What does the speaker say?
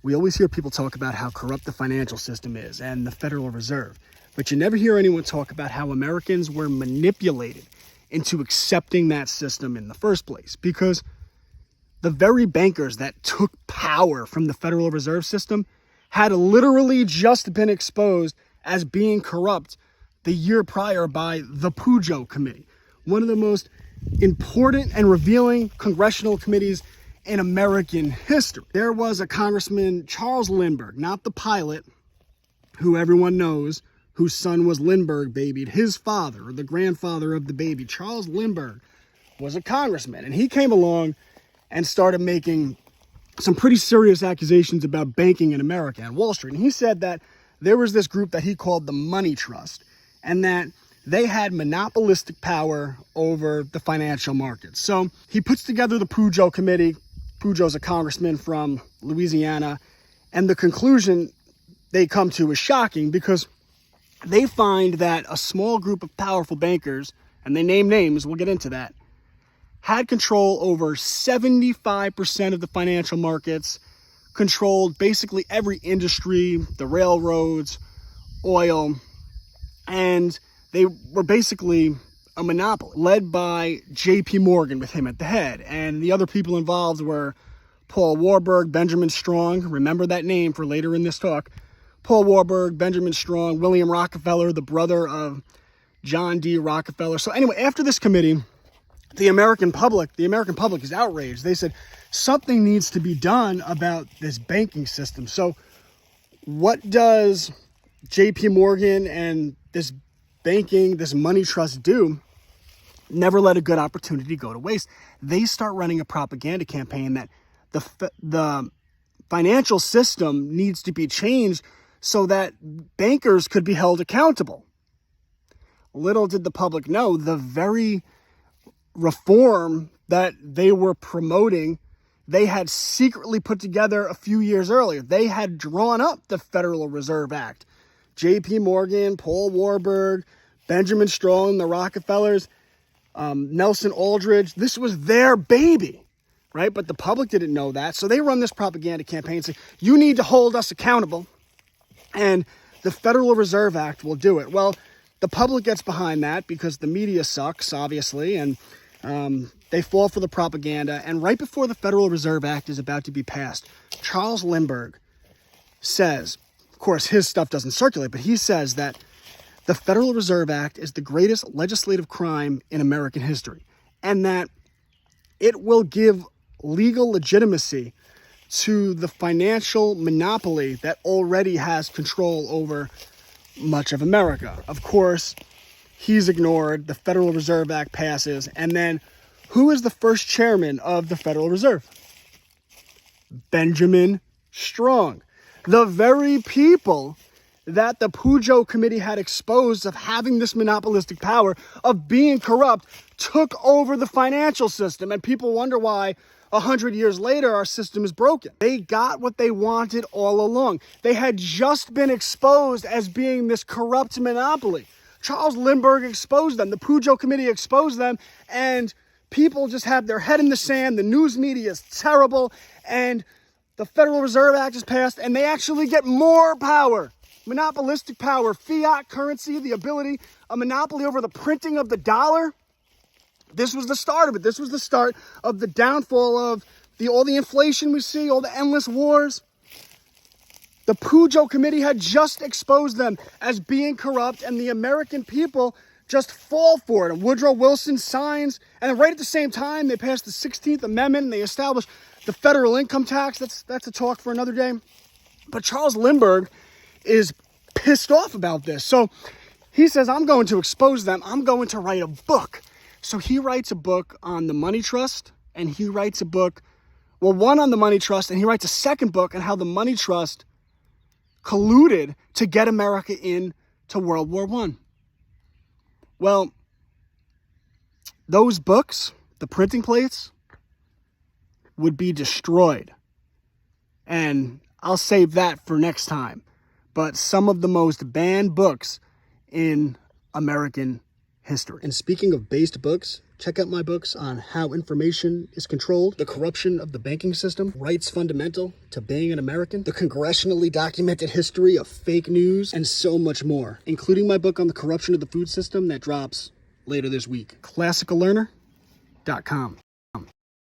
We always hear people talk about how corrupt the financial system is and the Federal Reserve, but you never hear anyone talk about how Americans were manipulated into accepting that system in the first place, because the very bankers that took power from the Federal Reserve System had literally just been exposed as being corrupt the year prior by the Pujo Committee, one of the most important and revealing congressional committees in American history. There was a Congressman, Charles Lindbergh, not the pilot, who everyone knows, whose son was Lindbergh babied, his father, or the grandfather of the baby. Charles Lindbergh was a congressman, and he came along and started making some pretty serious accusations about banking in America and Wall Street. And he said that there was this group that he called the Money Trust, and that they had monopolistic power over the financial markets. So he puts together the Pujo Committee. Pujo's a congressman from Louisiana, and the conclusion they come to is shocking, because they find that a small group of powerful bankers, and they name names, we'll get into that, had control over 75% of the financial markets, controlled basically every industry, the railroads, oil, and they were basically a monopoly, led by J.P. Morgan with him at the head. And the other people involved were Paul Warburg, Benjamin Strong, remember that name for later in this talk, Paul Warburg, Benjamin Strong, William Rockefeller, the brother of John D. Rockefeller. So anyway, after this committee, the American public is outraged. They said something needs to be done about this banking system. So what does J.P. Morgan and this money trust do? Never let a good opportunity go to waste. They start running a propaganda campaign that the financial system needs to be changed so that bankers could be held accountable. Little did the public know, the very reform that they were promoting, they had secretly put together a few years earlier. They had drawn up the Federal Reserve Act. J.P. Morgan, Paul Warburg, Benjamin Strong, the Rockefellers, Nelson Aldrich, this was their baby, right? But the public didn't know that. So they run this propaganda campaign saying, you need to hold us accountable, and the Federal Reserve Act will do it. Well, the public gets behind that because the media sucks, obviously, and they fall for the propaganda. And right before the Federal Reserve Act is about to be passed, Charles Lindbergh says, of course, his stuff doesn't circulate, but he says that the Federal Reserve Act is the greatest legislative crime in American history, and that it will give legal legitimacy to the financial monopoly that already has control over much of America. Of course, he's ignored. The Federal Reserve Act passes, and then who is the first chairman of the Federal Reserve? Benjamin Strong. The very people that the Pujo Committee had exposed of having this monopolistic power, of being corrupt, took over the financial system. And people wonder why 100 years later our system is broken. They got what they wanted all along. They had just been exposed as being this corrupt monopoly. Charles Lindbergh exposed them. The Pujo Committee exposed them. And people just have their head in the sand. The news media is terrible. And the Federal Reserve Act is passed, and they actually get more power. Monopolistic power, fiat currency, the ability, a monopoly over the printing of the dollar. This was the start of it. This was the start of the downfall of all the inflation we see, all the endless wars. The Pujo Committee had just exposed them as being corrupt, and the American people just fall for it. And Woodrow Wilson signs, and right at the same time, they passed the 16th Amendment, and they established the federal income tax. That's a talk for another day. But Charles Lindbergh is pissed off about this. So he says, I'm going to expose them. I'm going to write a book. So he writes a book on the Money Trust, and he writes a book, one on the Money Trust, and he writes a second book on how the Money Trust colluded to get America into World War I. Well, those books, the printing plates, would be destroyed. And I'll save that for next time. But some of the most banned books in American history. And speaking of based books, Check out my books on how information is controlled, the corruption of the banking system, rights fundamental to being an American, the congressionally documented history of fake news, and so much more, including my book on the corruption of the food system that drops later this week. ClassicalLearner.com.